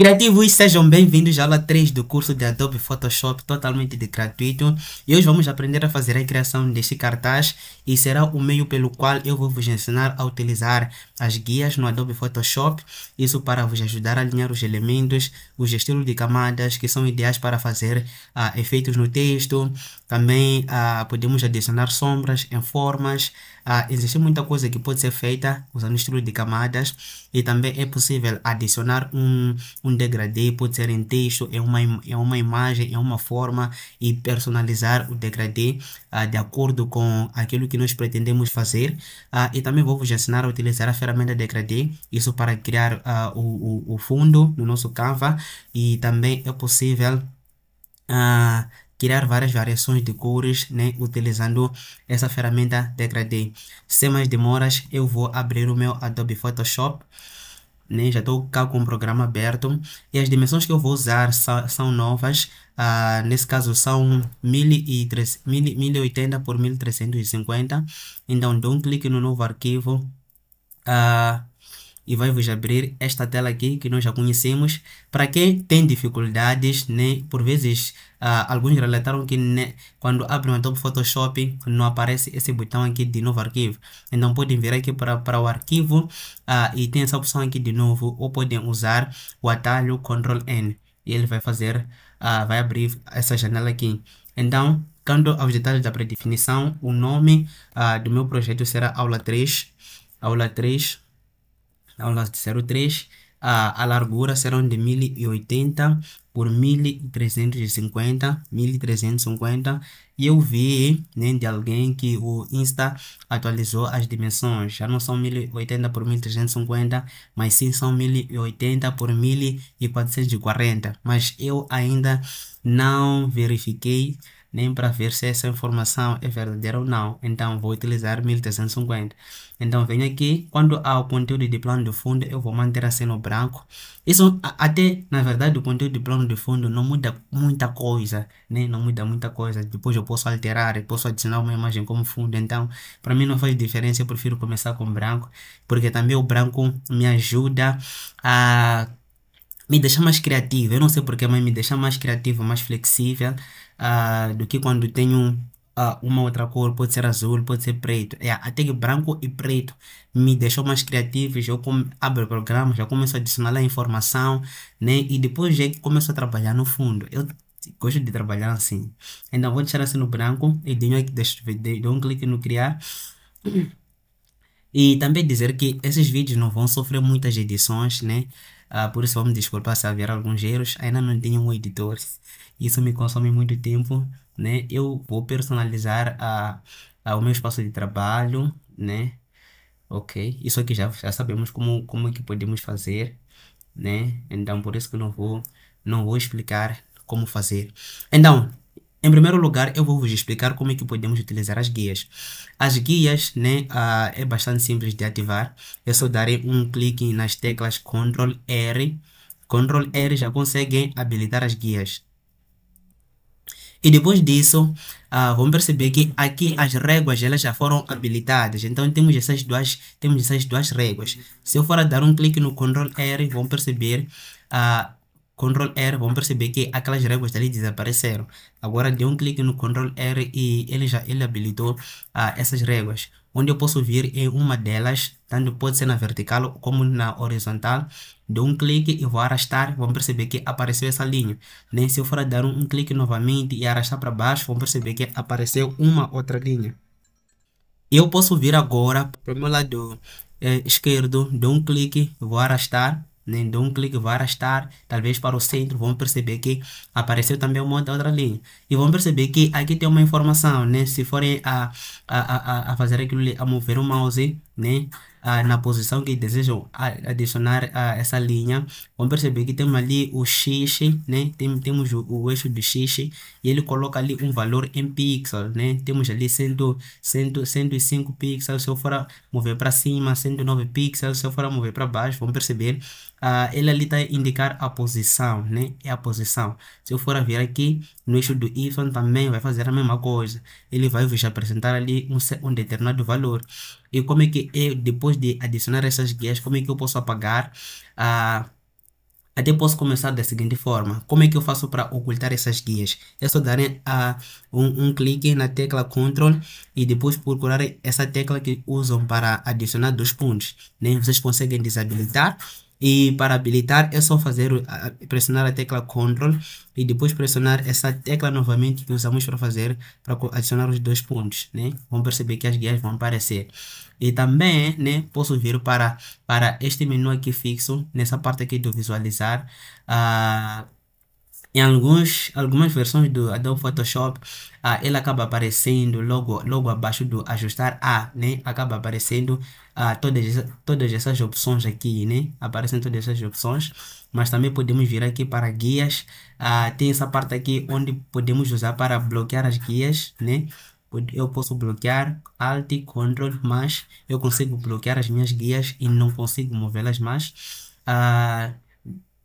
Criativos, sejam bem-vindos à aula 3 do curso de Adobe Photoshop, totalmente de gratuito. E hoje vamos aprender a fazer a criação deste cartaz e será o meio pelo qual eu vou vos ensinar a utilizar as guias no Adobe Photoshop. Isso para vos ajudar a alinhar os elementos, os estilos de camadas que são ideais para fazer efeitos no texto. Também podemos adicionar sombras em formas. Existe muita coisa que pode ser feita usando estilo de camadas e também é possível adicionar um degradê, pode ser em texto, em uma imagem, em uma forma e personalizar o degradê de acordo com aquilo que nós pretendemos fazer. E também vou vos ensinar a utilizar a ferramenta degradê, isso para criar o fundo no nosso Canva, e também é possível criar várias variações de cores, né, utilizando essa ferramenta degradê. Sem mais demoras, eu vou abrir o meu Adobe Photoshop, né, já estou cá com o programa aberto e as dimensões que eu vou usar são novas. Nesse caso são 1080 por 1350. Então dou um clique no novo arquivo e vai vos abrir esta tela aqui que nós já conhecemos. Para quem tem dificuldades, né, por vezes alguns relataram que, né, quando abrem o Adobe Photoshop não aparece esse botão aqui de novo arquivo. Então podem vir aqui para o arquivo e tem essa opção aqui de novo, ou podem usar o atalho Ctrl N e ele vai fazer, vai abrir essa janela aqui. Então, quando aos detalhes da predefinição, o nome do meu projeto será aula 3, aula 03. A largura serão de 1080 por 1350, e eu vi, né, de alguém que o Insta atualizou as dimensões, já não são 1080 por 1350, mas sim são 1080 por 1440, mas eu ainda não verifiquei nem para ver se essa informação é verdadeira ou não, então vou utilizar 1350. Então venho aqui, quando há o conteúdo de plano de fundo eu vou manter assim no branco. Isso até, na verdade, o conteúdo de plano de fundo não muda muita coisa, né? Não muda muita coisa, depois eu posso alterar, eu posso adicionar uma imagem como fundo, então para mim não faz diferença, eu prefiro começar com branco, porque também o branco me ajuda a me deixa mais criativo. Eu não sei porque, mas me deixa mais criativo, mais flexível do que quando tenho uma outra cor. Pode ser azul, pode ser preto. Até que branco e preto me deixam mais criativo. Já abro o programa, já começo a adicionar a informação, né? E depois já começo a trabalhar no fundo. Eu gosto de trabalhar assim. Então vou deixar assim no branco e dou um clique no criar. E também dizer que esses vídeos não vão sofrer muitas edições, né? Por isso vamos desculpar se haver alguns erros. Ainda não tenho um editor. Isso me consome muito tempo, né? Eu vou personalizar o meu espaço de trabalho, né? Ok, isso aqui já sabemos como é que podemos fazer, né? Então por isso que não vou explicar como fazer. Então, em primeiro lugar, eu vou vos explicar como é que podemos utilizar as guias. As guias, né, é bastante simples de ativar. É só darem um clique nas teclas Ctrl R. Ctrl R já conseguem habilitar as guias. E depois disso, vamos perceber que aqui as réguas elas já foram habilitadas. Então temos essas duas réguas. Se eu for a dar um clique no Ctrl R, vão perceber vamos perceber que aquelas réguas ali desapareceram. Agora dei um clique no Ctrl R e ele habilitou essas réguas. Onde eu posso vir em uma delas, tanto pode ser na vertical como na horizontal. Dou um clique e vou arrastar, vamos perceber que apareceu essa linha. Nem se eu for a dar um clique novamente e arrastar para baixo, vamos perceber que apareceu uma outra linha. Eu posso vir agora para o meu lado esquerdo, dou um clique, vou arrastar, né? Dou um clique, vou arrastar, talvez para o centro, vamos perceber que apareceu também uma outra linha. E vamos perceber que aqui tem uma informação, né? Se forem a fazer aquilo ali, a mover o mouse, né, na posição que desejam adicionar essa linha, vamos perceber que temos ali o X, né? Temos o eixo do X e ele coloca ali um valor em pixels, né? Temos ali 105 pixels. Se eu for a mover para cima, 109 pixels. Se eu for a mover para baixo, vamos perceber ele ali está a indicar a posição, né? É a posição. Se eu for a vir aqui no eixo do Y, também vai fazer a mesma coisa. Ele vai vos apresentar ali um determinado valor. E como é que depois de adicionar essas guias, como é que eu posso apagar Até posso começar da seguinte forma. Como é que eu faço para ocultar essas guias? É só dar um clique na tecla Ctrl e depois procurar essa tecla que usam para adicionar dois pontos, né? Vocês conseguem desabilitar. E para habilitar é só pressionar a tecla Ctrl e depois pressionar essa tecla novamente que usamos para adicionar os dois pontos, né? Vão perceber que as guias vão aparecer. E também, né, posso vir para este menu aqui fixo, nessa parte aqui do visualizar. ah, Em algumas versões do Adobe Photoshop, ele acaba aparecendo logo abaixo do ajustar né? Acaba aparecendo todas essas opções aqui, né? Aparecem todas essas opções, mas também podemos vir aqui para guias. Tem essa parte aqui onde podemos usar para bloquear as guias, né? Eu posso bloquear Alt, Ctrl, mas eu consigo bloquear as minhas guias e não consigo movê-las mais.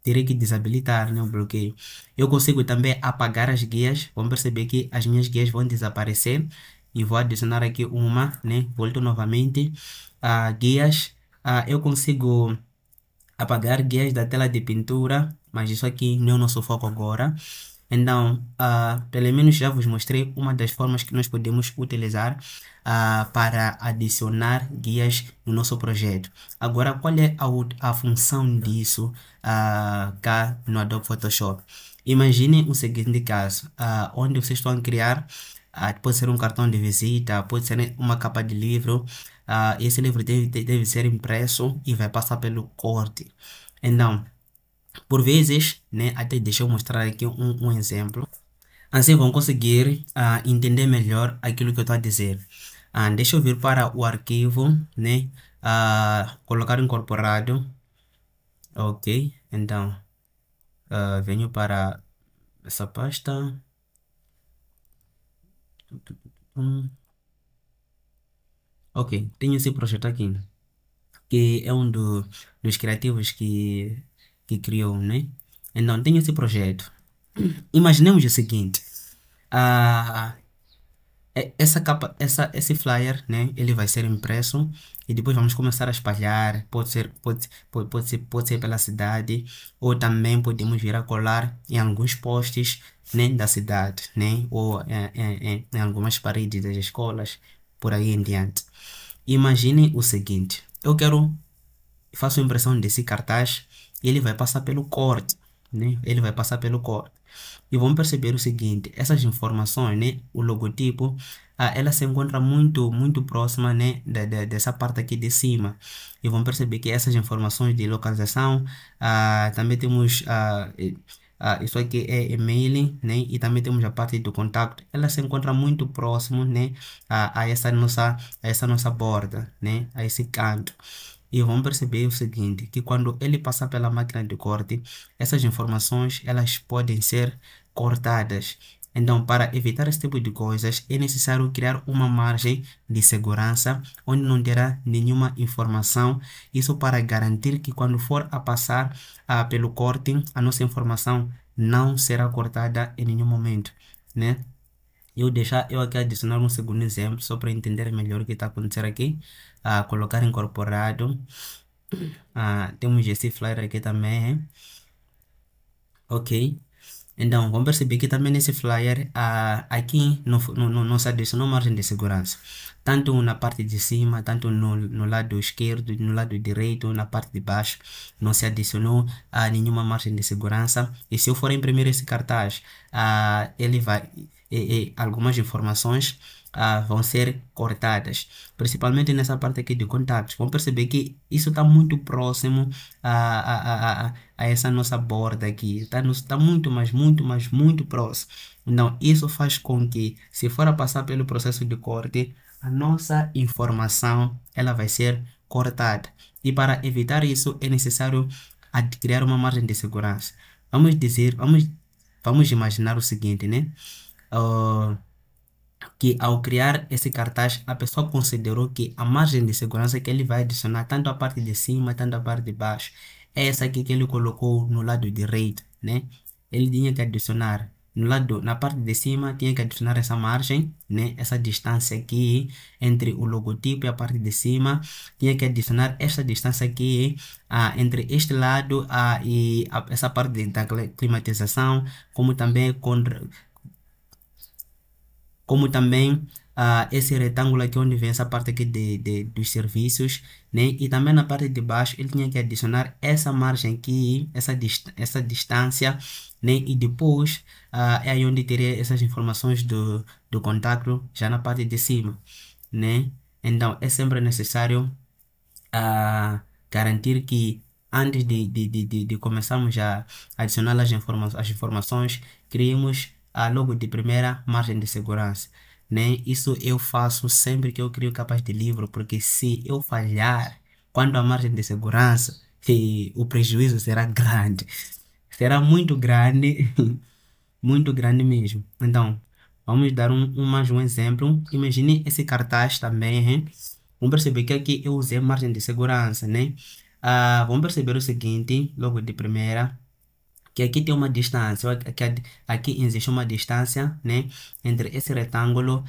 Terei que desabilitar, né, o bloqueio. Eu consigo também apagar as guias. Vamos perceber que as minhas guias vão desaparecer. E vou adicionar aqui uma, né? Volto novamente. Guias. Eu consigo apagar guias da tela de pintura, mas isso aqui não é o nosso foco agora. Então, pelo menos já vos mostrei uma das formas que nós podemos utilizar para adicionar guias no nosso projeto. Agora, qual é a função disso cá no Adobe Photoshop? Imagine o seguinte caso, onde vocês estão a criar, pode ser um cartão de visita, pode ser uma capa de livro. Esse livro deve ser impresso e vai passar pelo corte. Então, por vezes, né, até deixa eu mostrar aqui um exemplo. Assim vão conseguir entender melhor aquilo que eu estou a dizer. Deixa eu vir para o arquivo, né? Colocar incorporado. Ok, então venho para essa pasta. Ok, tenho esse projeto aqui, que é dos criativos que criou, né? Então, tenho esse projeto. Imaginemos o seguinte. ah, esse flyer, né? Ele vai ser impresso e depois vamos começar a espalhar. Pode ser pela cidade ou também podemos vir a colar em alguns postes, né, da cidade, né? Ou em algumas paredes das escolas, por aí em diante. Imagine o seguinte: faço a impressão desse cartaz e ele vai passar pelo corte, né? Ele vai passar pelo corte. E vamos perceber o seguinte, essas informações, né? O logotipo, ela se encontra muito próxima, né? Dessa parte aqui de cima. E vamos perceber que essas informações de localização, também temos isso aqui é e-mail, né? E também temos a parte do contato. Ela se encontra muito próximo, né? A essa nossa borda, né? A esse canto. E vamos perceber o seguinte, que quando ele passar pela máquina de corte, essas informações elas podem ser cortadas. Então, para evitar esse tipo de coisas, é necessário criar uma margem de segurança onde não terá nenhuma informação. Isso para garantir que quando for a passar pelo corte, a nossa informação não será cortada em nenhum momento, né? Eu aqui adicionar um segundo exemplo só para entender melhor o que está acontecendo aqui. Colocar incorporado. Temos esse flyer aqui também. Ok. Então, vamos perceber que também nesse flyer, aqui nos adicionou margem de segurança. Tanto na parte de cima, tanto no lado esquerdo, no lado direito, na parte de baixo, não se adicionou nenhuma margem de segurança. E se eu for imprimir esse cartaz, ele vai, algumas informações vão ser cortadas, principalmente nessa parte aqui de contatos. Vamos perceber que isso está muito próximo a essa nossa borda aqui. Está muito próximo. Então, isso faz com que, se for a passar pelo processo de corte, a nossa informação ela vai ser cortada. E para evitar isso, é necessário criar uma margem de segurança. Vamos imaginar o seguinte, né? Que ao criar esse cartaz, a pessoa considerou que a margem de segurança que ele vai adicionar, tanto a parte de cima, tanto a parte de baixo, é essa aqui que ele colocou no lado direito, né? Ele tinha que adicionar na parte de cima, tinha que adicionar essa margem, né? Essa distância aqui entre o logotipo e a parte de cima. Tinha que adicionar esta distância aqui entre este lado e essa parte da climatização, como também esse retângulo aqui onde vem essa parte aqui dos serviços, né? E também na parte de baixo ele tinha que adicionar essa margem aqui, essa distância, né? E depois é aí onde teria essas informações do contato já na parte de cima, né? Então é sempre necessário garantir que antes de começarmos a adicionar as informações, criemos logo de primeira margem de segurança, né? Isso eu faço sempre que eu crio capas de livro, porque se eu falhar quando a margem de segurança, o prejuízo será grande, será muito grande, muito grande mesmo. Então, vamos dar mais um exemplo. Imagine esse cartaz também, hein? Vamos perceber que aqui eu usei margem de segurança, né? Vamos perceber o seguinte, logo de primeira, que aqui tem uma distância, aqui existe uma distância, né, entre esse retângulo,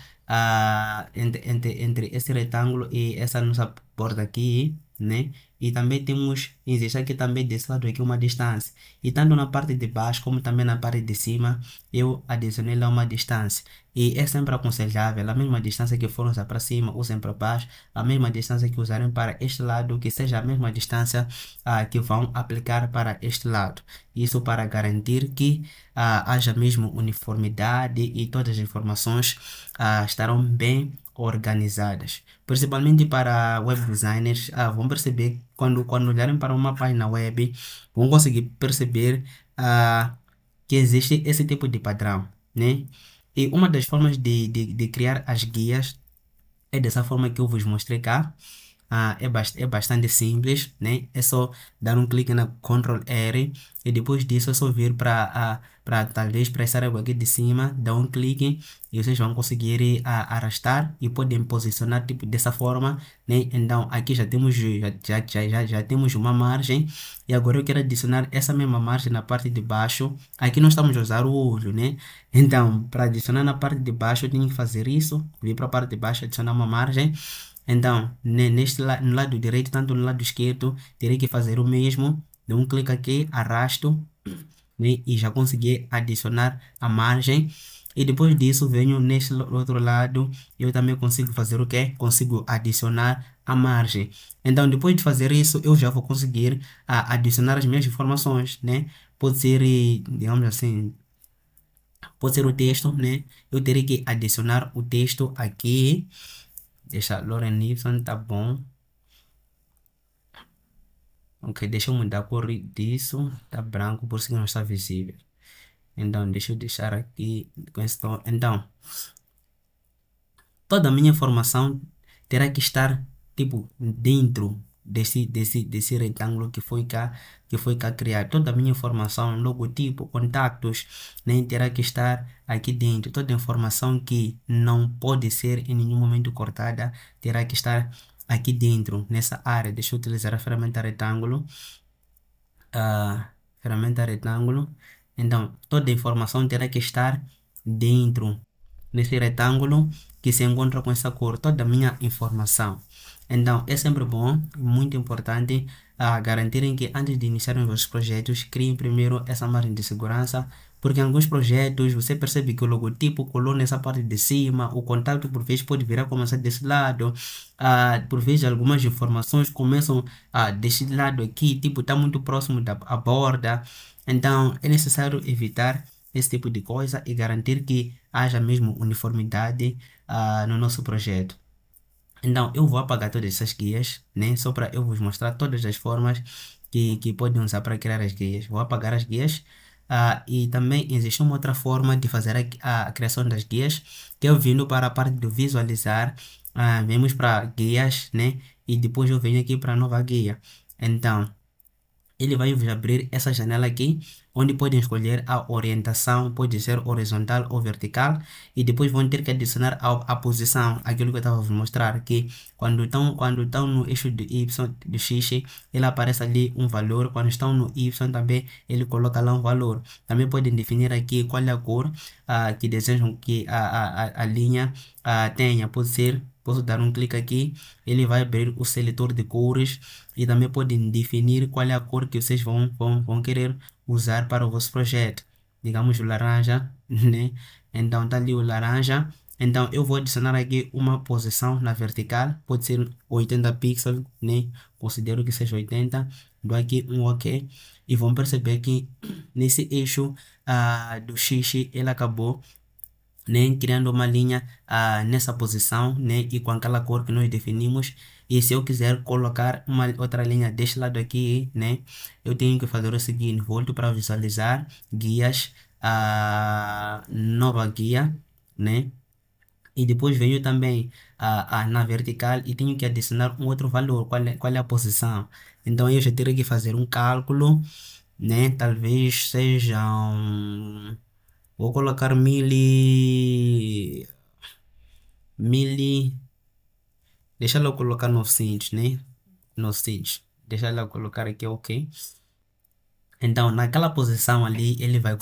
entre esse retângulo e essa nossa borda aqui, né, e também existe aqui também desse lado aqui uma distância, e tanto na parte de baixo como também na parte de cima, eu adicionei lá uma distância, e é sempre aconselhável, a mesma distância que for usar para cima, usem para baixo, a mesma distância que usarem para este lado, que seja a mesma distância que vão aplicar para este lado. Isso para garantir que haja mesmo uniformidade e todas as informações estarão bem organizadas. Principalmente para web designers, vão perceber, quando olharem para uma página web, vão conseguir perceber que existe esse tipo de padrão, né? E uma das formas de criar as guias é dessa forma que eu vos mostrei cá. É bastante simples, né? É só dar um clique na Ctrl R e depois disso é só vir talvez para essa área aqui de cima, dar um clique e vocês vão conseguir arrastar e podem posicionar tipo dessa forma, né? Então aqui já temos uma margem e agora eu quero adicionar essa mesma margem na parte de baixo. Aqui nós estamos a usar o olho, né? Então para adicionar na parte de baixo eu tenho que fazer isso, vir para a parte de baixo, adicionar uma margem. Então, no lado direito, tanto no lado esquerdo, terei que fazer o mesmo. Dou um clique aqui, arrasto, né, e já consegui adicionar a margem. E depois disso, venho neste outro lado, eu também consigo fazer o quê? Consigo adicionar a margem. Então, depois de fazer isso, eu já vou conseguir adicionar as minhas informações, né? Pode ser, digamos assim, pode ser o texto, né? Eu terei que adicionar o texto aqui. Deixa Lauren Nilsson, tá bom. Ok, deixa eu mudar a cor disso, tá branco, por isso que não está visível. Então, deixa eu deixar aqui com esse tom. Então, toda a minha informação terá que estar, tipo, dentro desse retângulo que foi cá criado. Toda a minha informação, logotipo, contactos, né, terá que estar aqui dentro. Toda a informação que não pode ser em nenhum momento cortada, terá que estar aqui dentro, nessa área. Deixa eu utilizar a ferramenta retângulo. Então, toda a informação terá que estar dentro nesse retângulo que se encontra com essa cor, toda a minha informação. Então, é sempre bom, muito importante, garantirem que antes de iniciarem os vossos projetos, criem primeiro essa margem de segurança, porque em alguns projetos você percebe que o logotipo colou nessa parte de cima, o contato por vezes pode virar começar desse lado, por vezes algumas informações começam desse lado aqui, tipo, está muito próximo da borda. Então, é necessário evitar esse tipo de coisa e garantir que haja mesmo uniformidade no nosso projeto. Então, eu vou apagar todas essas guias, né? Só para eu vos mostrar todas as formas que podem usar para criar as guias. Vou apagar as guias. E também existe uma outra forma de fazer a criação das guias, que eu vindo para a parte do visualizar, vemos para guias, né? E depois eu venho aqui para a nova guia. Então, ele vai vos abrir essa janela aqui, onde podem escolher a orientação, pode ser horizontal ou vertical, e depois vão ter que adicionar a posição, aquilo que eu estava a vos mostrar, que quando estão no eixo do Y, do X, ele aparece ali um valor, quando estão no Y também, ele coloca lá um valor. Também podem definir aqui qual é a cor que desejam que a linha tenha, pode ser. Posso dar um clique aqui, ele vai abrir o seletor de cores e também podem definir qual é a cor que vocês vão querer usar para o vosso projeto. Digamos o laranja, né? Então tá ali o laranja. Então eu vou adicionar aqui uma posição na vertical, pode ser 80 pixels, né? Considero que seja 80. Dou aqui um OK e vão perceber que nesse eixo do X ele acabou, né, criando uma linha nessa posição, né, e com aquela cor que nós definimos. E se eu quiser colocar uma outra linha deste lado aqui, né, eu tenho que fazer o seguinte: volto para visualizar guias, nova guia, né, e depois venho também na vertical e tenho que adicionar um outro valor, qual é a posição. Então eu já teria que fazer um cálculo, né, talvez sejam, vou colocar mil, deixa eu colocar 900, né? 900. Deixa eu colocar aqui, OK. Então, naquela posição ali, ele vai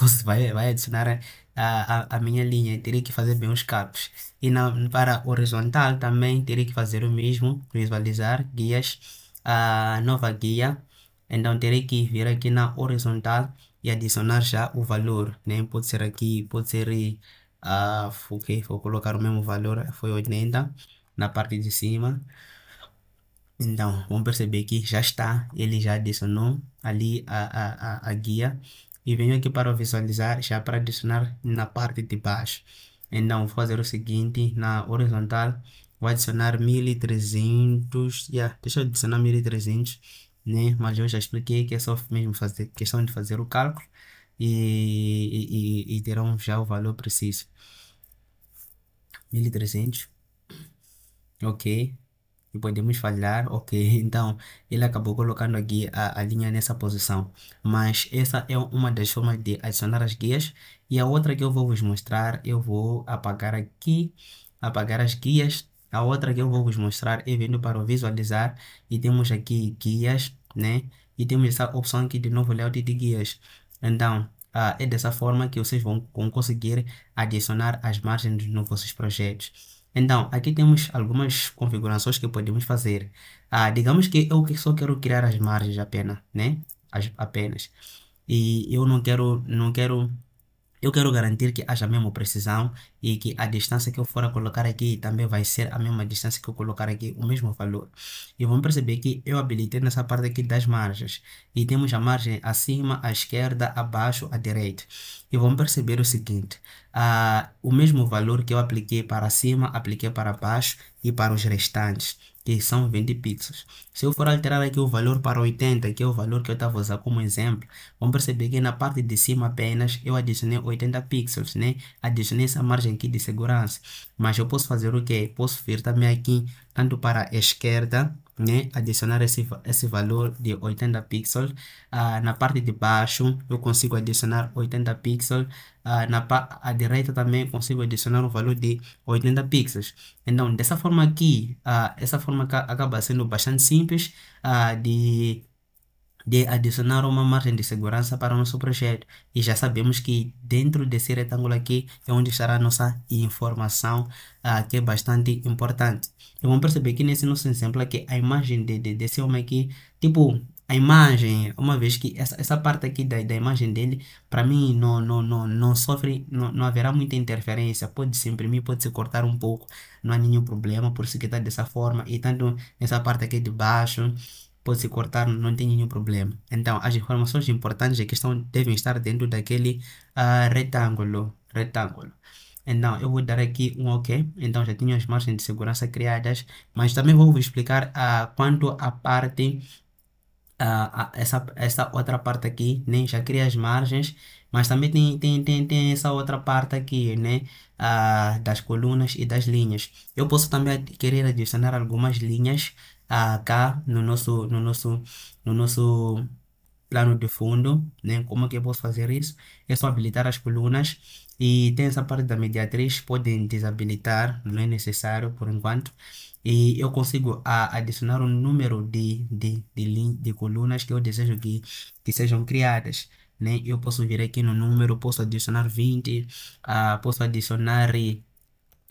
adicionar a minha linha. Teria que fazer bem os cálculos. E para horizontal também teria que fazer o mesmo. Visualizar guias, nova guia. Então, teria que vir aqui na horizontal e adicionar já o valor, né? Pode ser aqui, pode ser, OK, vou colocar o mesmo valor, foi 80 na parte de cima. Então, vamos perceber que já está, ele já adicionou ali a guia. E venho aqui para visualizar, já para adicionar na parte de baixo. Então, vou fazer o seguinte: na horizontal, vou adicionar 1300. Deixa eu adicionar 1300, né? Mas eu já expliquei que é só mesmo fazer questão de fazer o cálculo e terão já o valor preciso. 1300, OK. E podemos falhar, OK. Então ele acabou colocando aqui a linha nessa posição, mas essa é uma das formas de adicionar as guias. E a outra que eu vou vos mostrar, eu vou apagar aqui, apagar as guias. A outra que eu vou vos mostrar é vindo para o visualizar e temos aqui guias, né, e temos essa opção aqui de novo layout de guias. Então é dessa forma que vocês vão conseguir adicionar as margens nos vossos projetos. Então, aqui temos algumas configurações que podemos fazer. Digamos que eu só quero criar as margens apenas, né? Apenas. E eu quero garantir que haja a mesma precisão e que a distância que eu for a colocar aqui também vai ser a mesma distância que eu colocar aqui, o mesmo valor. E vamos perceber que eu habilitei nessa parte aqui das margens. E temos a margem acima, à esquerda, abaixo, à direita. E vamos perceber o seguinte: o mesmo valor que eu apliquei para cima, apliquei para baixo e para os restantes, que são 20 pixels. Se eu for alterar aqui o valor para 80, que é o valor que eu estava usando como exemplo, vamos perceber que na parte de cima apenas eu adicionei 80 pixels, né? Adicionei essa margem aqui de segurança. Mas eu posso fazer o quê? Posso vir também aqui, tanto para a esquerda, né? Adicionar esse valor de 80 pixels. Na parte de baixo eu consigo adicionar 80 pixels. À direita também consigo adicionar um valor de 80 pixels. Então, dessa forma aqui, essa forma acaba sendo bastante simples de adicionar uma margem de segurança para o nosso projeto. E já sabemos que dentro desse retângulo aqui é onde estará a nossa informação, que é bastante importante. E vamos perceber que nesse nosso exemplo aqui, a imagem desse homem aqui, tipo, a imagem, uma vez que essa parte aqui da imagem dele, para mim, não sofre, não haverá muita interferência. Pode se imprimir, pode se cortar um pouco, não há nenhum problema, por isso que está dessa forma. E tanto nessa parte aqui de baixo, pode se cortar, não tem nenhum problema. Então, as informações importantes aqui devem estar dentro daquele retângulo. Então, eu vou dar aqui um OK. Então, já tenho as margens de segurança criadas, mas também vou vos explicar quanto à parte, essa outra parte aqui, né? Já cria as margens, mas também tem essa outra parte aqui, né? Das colunas e das linhas. Eu posso também querer adicionar algumas linhas cá no nosso plano de fundo, né? Como é que eu posso fazer isso? É só habilitar as colunas e tem essa parte da mediatriz, podem desabilitar, não é necessário por enquanto. E eu consigo adicionar um número de colunas que eu desejo que sejam criadas, né? Eu posso vir aqui no número, posso adicionar 20, posso adicionar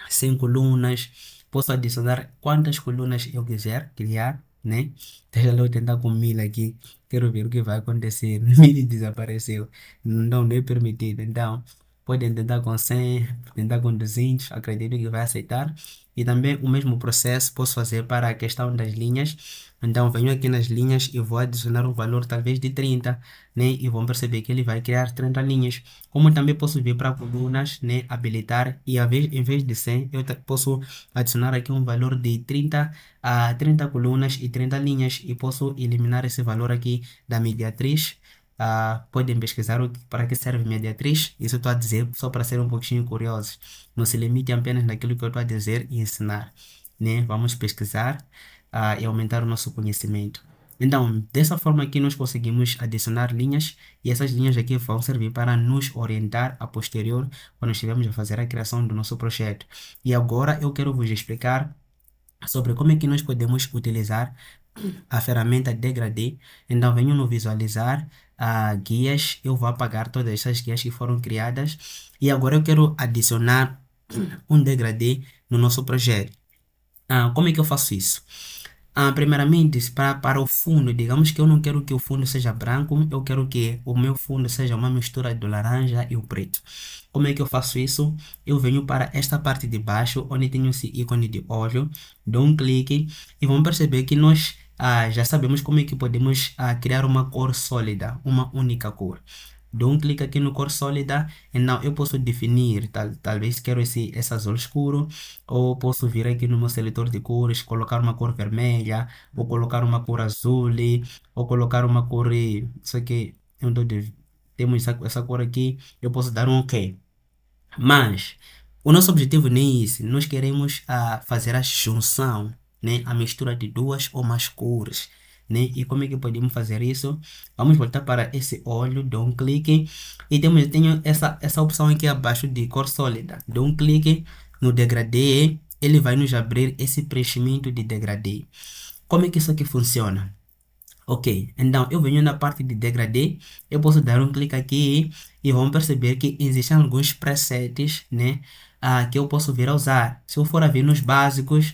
100 colunas, posso adicionar quantas colunas eu quiser criar, né? Deixa eu tentar com 1000 aqui, quero ver o que vai acontecer. 1000 desapareceu, não é permitido, então podem tentar com 100, tentar com 200, acredito que vai aceitar. E também o mesmo processo posso fazer para a questão das linhas. Então venho aqui nas linhas e vou adicionar um valor talvez de 30, né? E vão perceber que ele vai criar 30 linhas. Como também posso vir para colunas, né? Habilitar e em vez de 100, eu posso adicionar aqui um valor de 30 colunas e 30 linhas e posso eliminar esse valor aqui da mediatriz. Podem pesquisar para que serve mediatriz. Isso eu estou a dizer só para ser um pouquinho curiosos. Não se limite apenas naquilo que eu estou a dizer e ensinar, né? Vamos pesquisar e aumentar o nosso conhecimento. Então, dessa forma aqui nós conseguimos adicionar linhas e essas linhas aqui vão servir para nos orientar a posterior quando estivermos a fazer a criação do nosso projeto. E agora eu quero vos explicar sobre como é que nós podemos utilizar a ferramenta Degradê. Então venho no visualizar guias, eu vou apagar todas essas guias que foram criadas e agora eu quero adicionar um degradê no nosso projeto. Como é que eu faço isso? Primeiramente, para o fundo, digamos que eu não quero que o fundo seja branco, eu quero que o meu fundo seja uma mistura do laranja e o preto. Como é que eu faço isso? Eu venho para esta parte de baixo, onde tem esse ícone de olho, dou um clique e vão perceber que nós já sabemos como é que podemos criar uma cor sólida, uma única cor. Dou um clique aqui no cor sólida, então eu posso definir, talvez quero esse azul escuro, ou posso vir aqui no meu seletor de cores, colocar uma cor vermelha, ou colocar uma cor azul, ou colocar uma cor, isso aqui, temos essa cor aqui, eu posso dar um OK. Mas o nosso objetivo nem é esse, nós queremos fazer a junção, né, a mistura de duas ou mais cores, né? E como é que podemos fazer isso? Vamos voltar para esse olho, dou um clique e tenho essa opção aqui abaixo de cor sólida. Dou um clique no degradê, ele vai nos abrir esse preenchimento de degradê. Como é que isso aqui funciona? Ok, então eu venho na parte de degradê, eu posso dar um clique aqui e vão perceber que existem alguns presets, né, que eu posso vir a usar. Se eu for a ver nos básicos,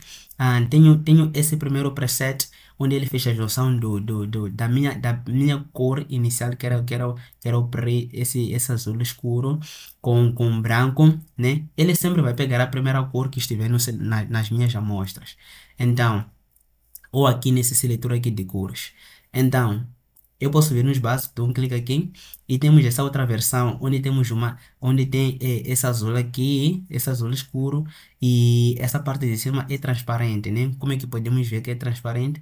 tenho esse primeiro preset onde ele fez a junção da minha cor inicial, que era esse azul escuro com branco, né? Ele sempre vai pegar a primeira cor que estiver nas minhas amostras. Então, ou aqui nesse seletor aqui de cores. Então, eu posso vir nos básicos, dou um clique aqui e temos essa outra versão onde temos onde tem esse azul aqui, esse azul escuro e essa parte de cima é transparente, né? Como é que podemos ver que é transparente?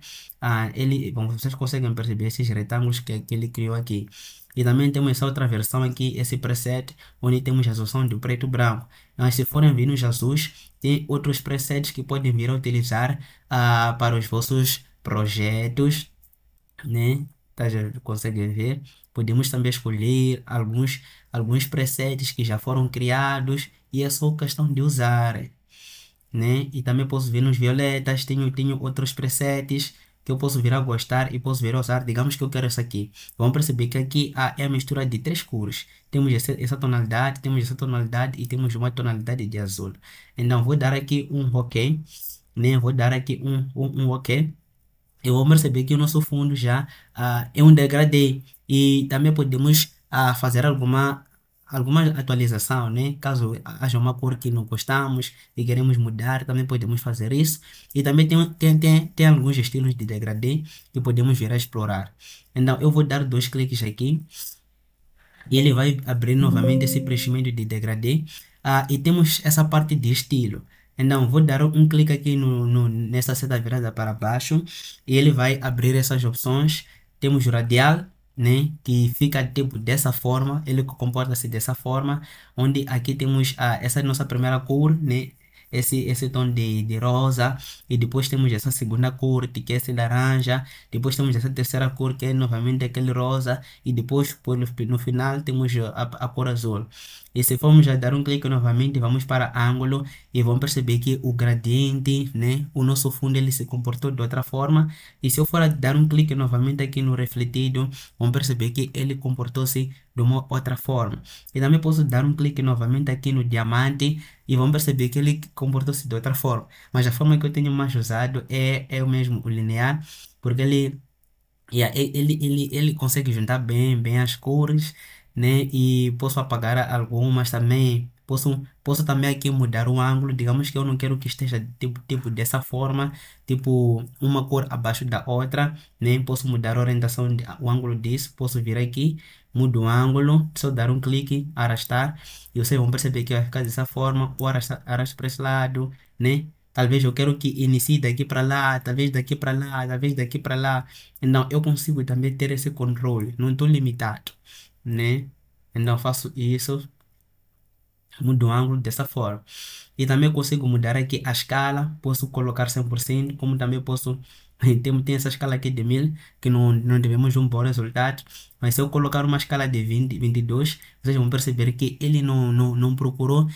Bom, vocês conseguem perceber esses retângulos que ele criou aqui. E também temos essa outra versão aqui, esse preset, onde temos a solução de preto e branco. Mas se forem vir nos azuis, tem outros presets que podem vir a utilizar para os vossos projetos, né? Já conseguem ver. Podemos também escolher alguns presets que já foram criados e é só questão de usar, né? E também posso ver nos violetas, tenho outros presets que eu posso vir a gostar e posso vir a usar. Digamos que eu quero essa aqui. Vamos perceber que aqui é a mistura de três cores. Temos essa tonalidade, temos essa tonalidade e temos uma tonalidade de azul. Então vou dar aqui um OK, né? Vou dar aqui um OK. Eu vou perceber que o nosso fundo já é um degradê e também podemos fazer alguma atualização, né? Caso haja uma cor que não gostamos e queremos mudar, também podemos fazer isso. E também tem alguns estilos de degradê que podemos vir a explorar. Então eu vou dar 2 cliques aqui e ele vai abrir novamente esse preenchimento de degradê. E temos essa parte de estilo. Então vou dar um clique aqui nessa seta virada para baixo e ele vai abrir essas opções. Temos o radial, né, que fica tipo dessa forma, ele comporta-se dessa forma, onde aqui temos essa nossa primeira cor, né, esse tom de rosa, e depois temos essa segunda cor, que é esse laranja, depois temos essa terceira cor, que é novamente aquele rosa, e depois no final temos a cor azul. E se formos a dar um clique novamente, vamos para ângulo e vamos perceber que o gradiente, né, o nosso fundo ele se comportou de outra forma. E se eu for a dar um clique novamente aqui no refletido, vamos perceber que ele comportou-se de uma outra forma. E também posso dar um clique novamente aqui no diamante e vamos perceber que ele comportou-se de outra forma. Mas a forma que eu tenho mais usado é o mesmo, o linear, porque ele consegue juntar bem as cores, né? E posso apagar algumas também. Posso também aqui mudar o ângulo. Digamos que eu não quero que esteja tipo dessa forma, tipo uma cor abaixo da outra, né? Posso mudar a orientação, o ângulo disso. Posso vir aqui, mudo o ângulo, só dar um clique, arrastar, e vocês vão perceber que vai ficar dessa forma, ou arrasto para esse lado, né? Talvez eu quero que inicie daqui para lá, talvez daqui para lá, talvez daqui para lá. Então, eu consigo também ter esse controle, não estou limitado, né? Então, faço isso, mudo o ângulo dessa forma. E também consigo mudar aqui a escala, posso colocar 100%, como também posso, tem essa escala aqui de 1000, que não devemos um bom resultado, mas se eu colocar uma escala de 20, 22, vocês vão perceber que ele não procurou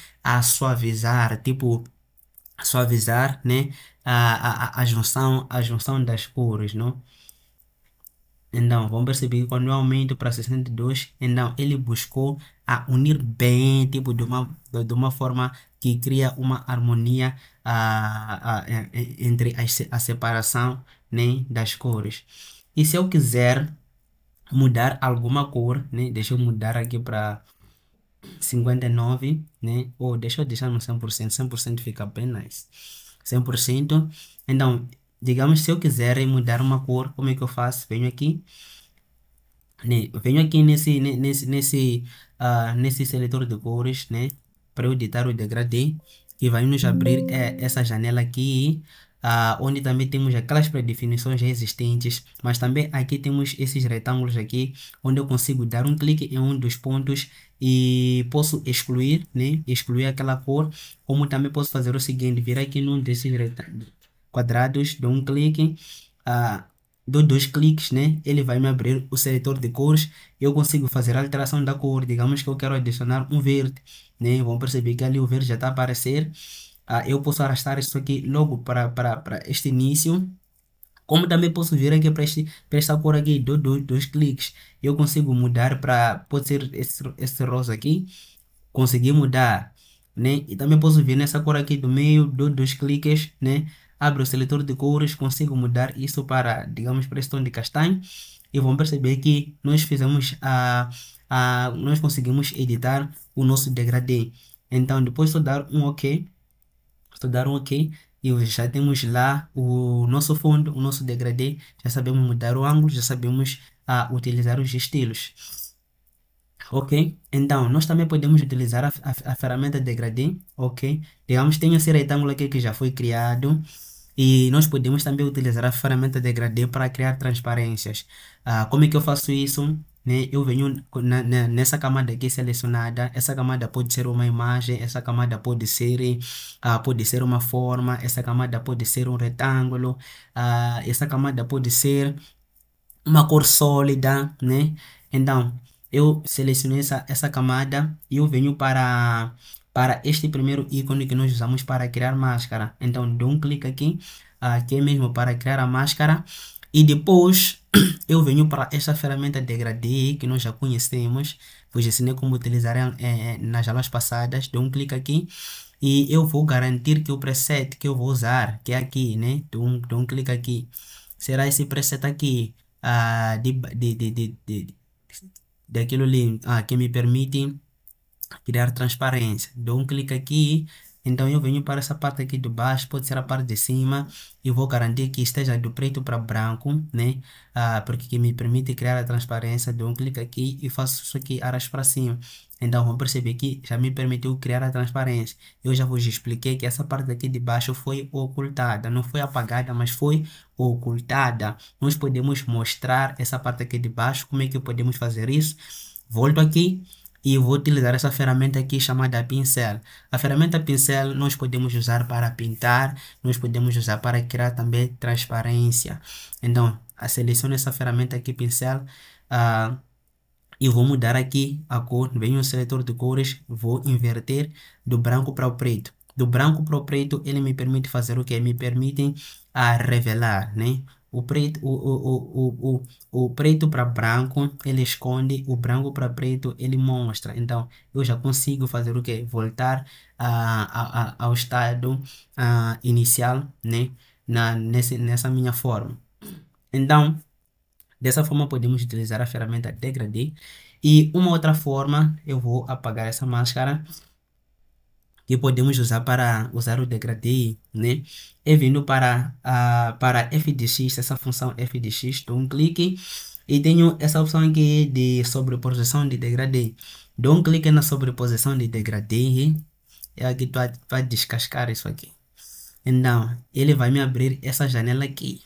suavizar, tipo, suavizar, né, a junção das cores, não? Então, vamos perceber que quando eu aumento para 62, então ele buscou a unir bem, tipo, de uma forma que cria uma harmonia entre a separação, né, das cores. E se eu quiser mudar alguma cor, né, deixa eu mudar aqui para 59, né, ou deixa eu deixar no 100%, 100% fica bem nice. 100%. Então, digamos, se eu quiser mudar uma cor, como é que eu faço? Venho aqui, né? Venho aqui nesse seletor de cores, né? Para eu editar o degradê, que vai nos abrir essa janela aqui, onde também temos aquelas predefinições já existentes, mas também aqui temos esses retângulos aqui, onde eu consigo dar um clique em um dos pontos e posso excluir, né? Excluir aquela cor, como também posso fazer o seguinte, vir aqui num desses quadrados, dou um clique, ah, dou dois cliques, né? Ele vai me abrir o seletor de cores. Eu consigo fazer a alteração da cor. Digamos que eu quero adicionar um verde, né? Vão perceber que ali o verde já está a aparecer. Eu posso arrastar isso aqui logo para este início. Como também posso vir aqui para esta cor aqui, dou dois cliques. Eu consigo mudar para, pode ser esse rosa aqui. Consegui mudar, né? E também posso vir nessa cor aqui do meio, dou dois cliques, né? Abro o seletor de cores, consigo mudar isso para, digamos, para esse tom de castanho. E vão perceber que nós fizemos nós conseguimos editar o nosso degradê. Então, depois de dar um OK, e já temos lá o nosso fundo, o nosso degradê, já sabemos mudar o ângulo, já sabemos utilizar os estilos. Ok, então nós também podemos utilizar a ferramenta degradê, ok? Digamos, tem esse retângulo aqui que já foi criado e nós podemos também utilizar a ferramenta degradê para criar transparências. Como é que eu faço isso? Né? Eu venho nessa camada aqui selecionada, essa camada pode ser uma imagem, essa camada pode ser uma forma, essa camada pode ser um retângulo, essa camada pode ser uma cor sólida, né? Então, eu selecionei essa camada e eu venho para este primeiro ícone que nós usamos para criar máscara. Então, dou um clique aqui, que é mesmo para criar a máscara. E depois, eu venho para esta ferramenta degradê que nós já conhecemos. Vos ensinei como utilizar nas aulas passadas. Dou um clique aqui. E eu vou garantir que o preset que eu vou usar, que é aqui, né? Dou um clique aqui. Será esse preset aqui daquilo ali que me permite criar transparência. Dou um clique aqui, então eu venho para essa parte aqui de baixo, pode ser a parte de cima, e vou garantir que esteja do preto para branco, né? Porque me permite criar a transparência. Dou um clique aqui e faço isso aqui, arrasto para cima. Então vão perceber que já me permitiu criar a transparência. Eu já vos expliquei que essa parte aqui de baixo foi ocultada, não foi apagada, mas foi ocultada. Nós podemos mostrar essa parte aqui de baixo, como é que podemos fazer isso? Volto aqui. E eu vou utilizar essa ferramenta aqui chamada pincel. A ferramenta pincel nós podemos usar para pintar, nós podemos usar para criar também transparência. Então, seleciono essa ferramenta aqui pincel. E vou mudar aqui a cor, venho no seletor de cores, vou inverter do branco para o preto. Do branco para o preto, ele me permite fazer o quê? Me permite revelar, né? O preto, o preto para branco, ele esconde, o branco para preto, ele mostra. Então, eu já consigo fazer o quê? Voltar ao estado inicial, né? Nessa minha forma. Então, dessa forma, podemos utilizar a ferramenta Degradê. E uma outra forma, eu vou apagar essa máscara que podemos usar para usar o degradê, né? É vindo para FDX, essa função FDX, dou um clique e tenho essa opção aqui de sobreposição de degradê. Dou um clique na sobreposição de degradê e aqui vai descascar isso aqui. Então, ele vai me abrir essa janela aqui.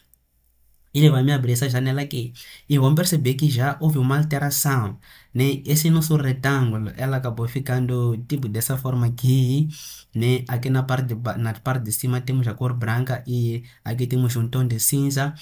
Ele vai me abrir essa janela aqui e vão perceber que já houve uma alteração, né? Esse nosso retângulo, ela acabou ficando tipo dessa forma aqui, né? Aqui na parte de cima temos a cor branca e aqui temos um tom de cinza.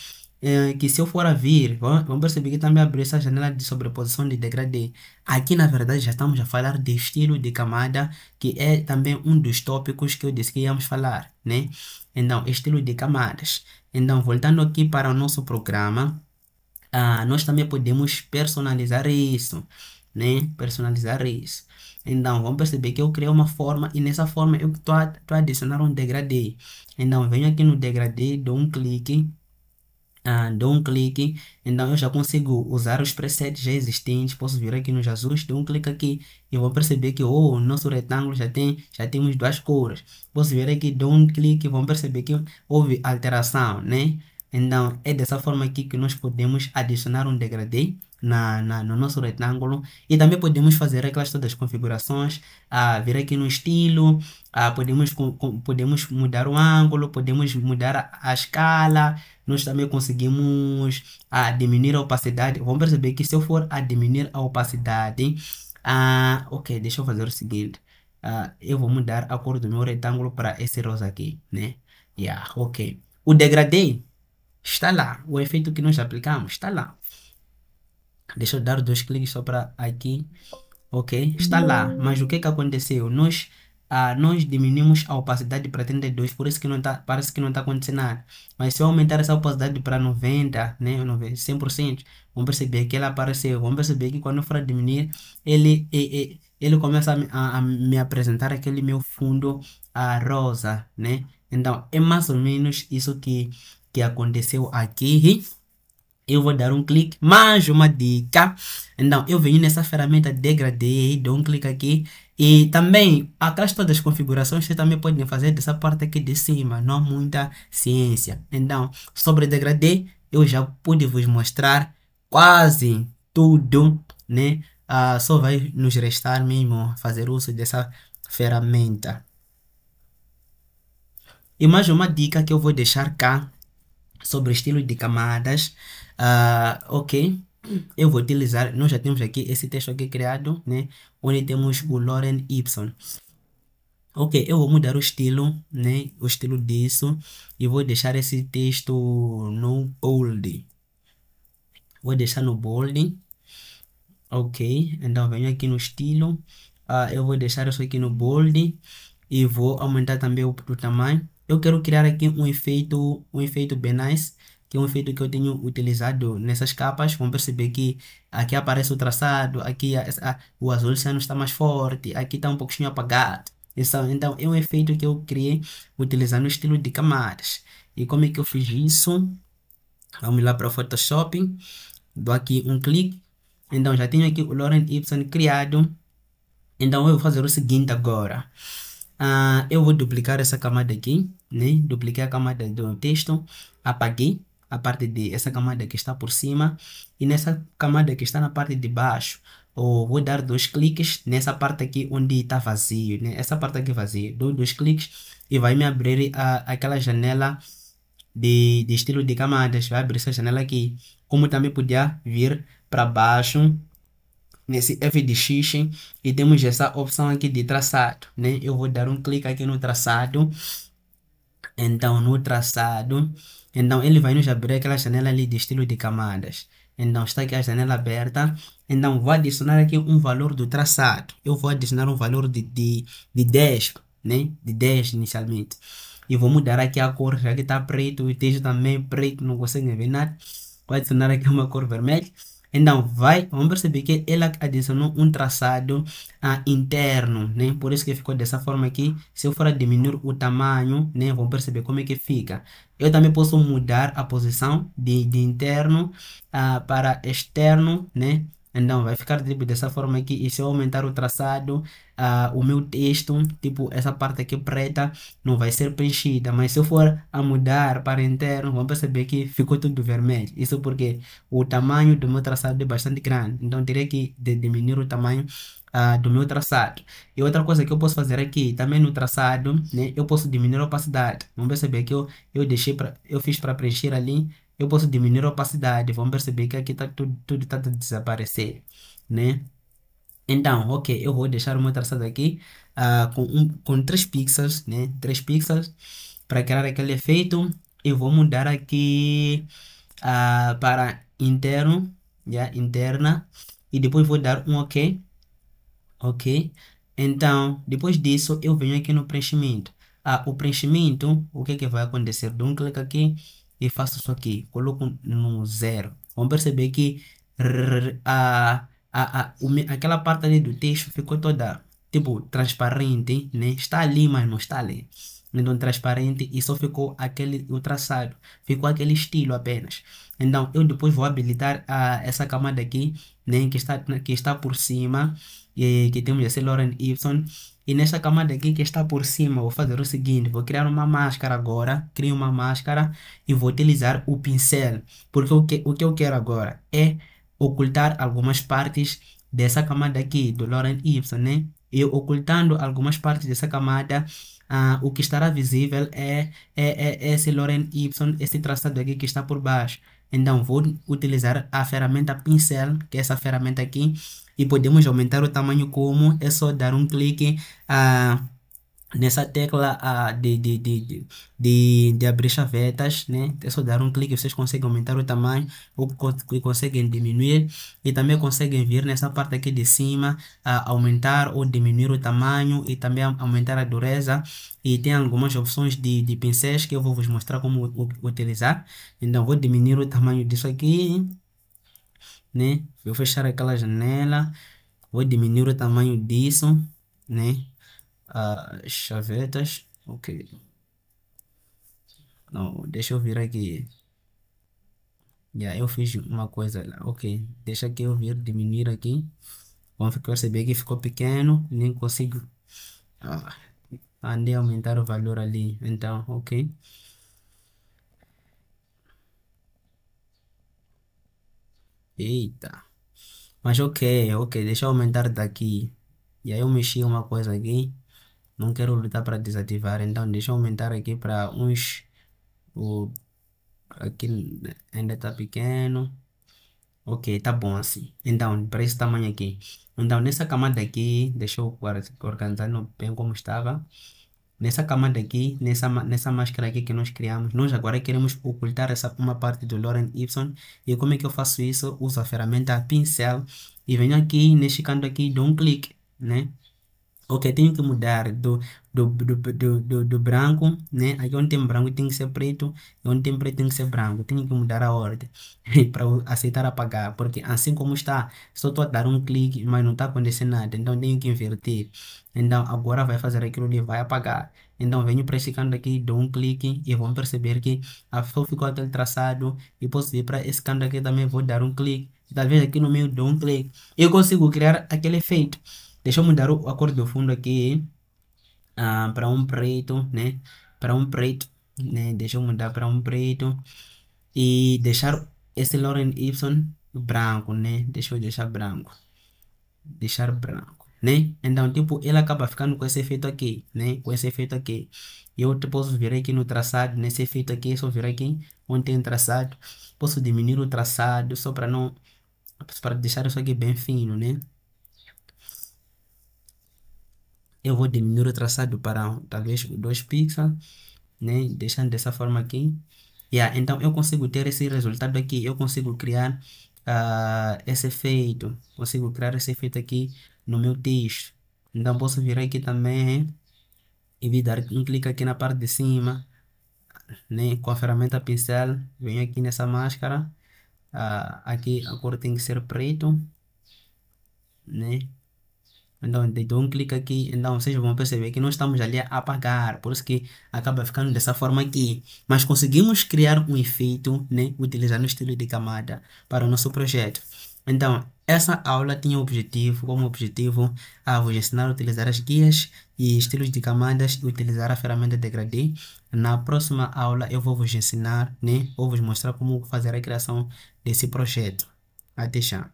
Que se eu for a vir, vão perceber que também abriu essa janela de sobreposição de degradê. Aqui na verdade já estamos a falar de estilo de camada, que é também um dos tópicos que eu disse que íamos falar, né? Então, estilo de camadas. Então, voltando aqui para o nosso programa, nós também podemos personalizar isso, né? Personalizar isso. Então, vamos perceber que eu criei uma forma e nessa forma eu estou a adicionar um degradê. Então, venho aqui no degradê, dou um clique. Então eu já consigo usar os presets já existentes. Posso vir aqui nos azuis, dou um clique aqui e vou perceber que o nosso retângulo já temos duas cores. Posso vir aqui, dou um clique e vão perceber que houve alteração, né? Então é dessa forma aqui que nós podemos adicionar um degradê no nosso retângulo e também podemos fazer aquelas todas as configurações, vir aqui no estilo, podemos mudar o ângulo, podemos mudar a escala. Nós também conseguimos diminuir a opacidade. Vamos perceber que se eu for a diminuir a opacidade, ok, deixa eu fazer o seguinte. Eu vou mudar a cor do meu retângulo para esse rosa aqui, né? Ok. O degradê está lá. O efeito que nós aplicamos está lá. Deixa eu dar 2 cliques só para aqui. Ok, está lá. Mas o que aconteceu? Nós diminuímos a opacidade para 32, por isso que parece que não está acontecendo nada. Mas se eu aumentar essa opacidade para 90, né, 100%, vamos perceber que ela apareceu. Vamos perceber que quando eu for a diminuir, ele começa a me apresentar aquele meu fundo rosa, né? Então, é mais ou menos isso que aconteceu aqui. Eu vou dar um clique, mais uma dica. Então, eu venho nessa ferramenta degradê, dou um clique aqui. E também, aquelas todas as configurações, você também pode fazer dessa parte aqui de cima. Não há muita ciência. Então, sobre degradê, eu já pude vos mostrar quase tudo, né? Só vai nos restar mesmo fazer uso dessa ferramenta. E mais uma dica que eu vou deixar cá sobre estilo de camadas. Ok, eu vou utilizar, nós já temos aqui esse texto aqui criado, né, onde temos o Lorem Ipsum. Ok, eu vou mudar o estilo, né, o estilo disso, e vou deixar esse texto no bold. Vou deixar no bold. Ok, então venho aqui no estilo, eu vou deixar isso aqui no bold e vou aumentar também o tamanho. Eu quero criar aqui um efeito bem nice, que é um efeito que eu tenho utilizado nessas capas. Vão perceber que aqui aparece o traçado, aqui o azul ciano está mais forte, aqui está um pouquinho apagado. Então é um efeito que eu criei utilizando o estilo de camadas. E como é que eu fiz isso? Vamos lá para o Photoshop, dou aqui um clique. Então já tenho aqui o Lorem Ipsum criado. Então eu vou fazer o seguinte agora. Eu vou duplicar essa camada aqui, né? Dupliquei a camada do texto, apaguei a parte essa camada que está por cima e nessa camada que está na parte de baixo, eu vou dar 2 cliques nessa parte aqui onde está vazio, né? Essa parte aqui vazia, dou 2 cliques e vai me abrir aquela janela de estilo de camadas, vai abrir essa janela aqui, como também podia vir para baixo nesse f de x e temos essa opção aqui de traçado, né? Eu vou dar um clique aqui no traçado. Então, no traçado, então ele vai nos abrir aquela janela ali de estilo de camadas. Então, está aqui a janela aberta. Então, vou adicionar aqui um valor do traçado. Eu vou adicionar um valor de 10, né? De 10 inicialmente. E vou mudar aqui a cor, já que está preto, o texto também preto, não consegue ver nada. Vou adicionar aqui uma cor vermelha. Então, vamos perceber que ela adicionou um traçado interno, né? Por isso que ficou dessa forma aqui. Se eu for diminuir o tamanho, né? Vamos perceber como é que fica. Eu também posso mudar a posição de interno para externo, né? Então, vai ficar tipo dessa forma aqui. E se eu aumentar o traçado, o meu texto, tipo essa parte aqui preta, não vai ser preenchida. Mas se eu for a mudar para interno, vamos perceber que ficou tudo vermelho. Isso porque o tamanho do meu traçado é bastante grande. Então, teria que diminuir o tamanho do meu traçado. E outra coisa que eu posso fazer aqui, também no traçado, né? Eu posso diminuir a opacidade. Vamos perceber que eu fiz para preencher ali. Eu posso diminuir a opacidade. Vamos perceber que aqui tá tudo tá desaparecer, né? Então, ok, eu vou deixar o meu traçado aqui com 3 pixels, né? 3 pixels para criar aquele efeito. Eu vou mudar aqui para interno, interna, e depois vou dar um ok, ok. Então, depois disso, eu venho aqui no preenchimento. O preenchimento, o que vai acontecer? Dou um clique aqui e faço isso aqui, coloco no 0. Vamos perceber que aquela parte ali do texto ficou toda, tipo, transparente, né? Está ali, mas não está ali. Então, transparente e só ficou o traçado. Ficou aquele estilo apenas. Então, eu depois vou habilitar essa camada aqui, né? Que está por cima, e que temos esse Lorem Y. E nessa camada aqui que está por cima, vou fazer o seguinte, vou criar uma máscara agora, crio uma máscara e vou utilizar o pincel, porque o que eu quero agora é ocultar algumas partes dessa camada aqui do Lorem Y, né? E ocultando algumas partes dessa camada, o que estará visível é esse Lorem Y, esse traçado aqui que está por baixo. Então, vou utilizar a ferramenta pincel, que é essa ferramenta aqui, e podemos aumentar o tamanho como é só dar um clique nessa tecla de abrir chavetas, né? É só dar um clique, vocês conseguem aumentar o tamanho ou conseguem diminuir, e também conseguem vir nessa parte aqui de cima, aumentar ou diminuir o tamanho e também aumentar a dureza, e tem algumas opções de pincéis que eu vou vos mostrar como utilizar. Então, vou diminuir o tamanho disso aqui, né? Vou fechar aquela janela, vou diminuir o tamanho disso, né? Chavetas, ok. Não, deixa eu vir aqui. Eu fiz uma coisa lá, ok. Deixa que eu vir diminuir aqui. Vamos perceber que ficou pequeno, nem consigo. Andei a aumentar o valor ali, então, ok. Eita. Mas ok, deixa eu aumentar daqui. E aí eu mexi uma coisa aqui. Não quero lutar para desativar, então deixa eu aumentar aqui para uns. Aqui ainda está pequeno. Ok, tá bom assim. Então, para esse tamanho aqui. Então, nessa camada aqui, deixa eu organizar bem como estava. Nessa camada aqui, nessa máscara aqui que nós criamos, nós agora queremos ocultar uma parte do Lorem Y. E como é que eu faço isso? Uso a ferramenta pincel e venho aqui, neste canto aqui, dou um clique, né? Ok, tenho que mudar do branco, né? Aqui onde tem branco tem que ser preto, e onde tem preto tem que ser branco. Tenho que mudar a ordem para aceitar apagar, porque assim como está, só estou a dar um clique, mas não está acontecendo nada. Então tenho que inverter. Então agora vai fazer aquilo ali, vai apagar. Então venho para esse canto aqui, dou um clique e vão perceber que só ficou aquele traçado. E posso vir para esse canto aqui também, vou dar um clique. Talvez aqui no meio dou um clique. Eu consigo criar aquele efeito. Deixa eu mudar a cor do fundo aqui para um preto, né? Para um preto, né? Deixa eu mudar para um preto e deixar esse Lorem Y branco, né? Deixa eu deixar branco. Deixar branco, né? Então, tipo, ele acaba ficando com esse efeito aqui, né? Com esse efeito aqui. Eu posso vir aqui no traçado, nesse efeito aqui, só vir aqui onde tem traçado. Posso diminuir o traçado só para não, para deixar isso aqui bem fino, né? Eu vou diminuir o traçado para talvez 2 pixels, né? Deixando dessa forma aqui. Yeah, então eu consigo ter esse resultado aqui, eu consigo criar esse efeito, consigo criar esse efeito aqui no meu texto. Então posso vir aqui também e vir dar um clique aqui na parte de cima, né? Com a ferramenta pincel, venho aqui nessa máscara, aqui a cor tem que ser preto, né? Então, dou um clique aqui, então vocês vão perceber que nós estamos ali a apagar, por isso que acaba ficando dessa forma aqui. Mas conseguimos criar um efeito, né, utilizando o estilo de camada para o nosso projeto. Então, essa aula tinha como objetivo, vos ensinar a utilizar as guias e estilos de camadas e utilizar a ferramenta Degradê. Na próxima aula eu vou vos ensinar, né, vou vos mostrar como fazer a criação desse projeto. Até já.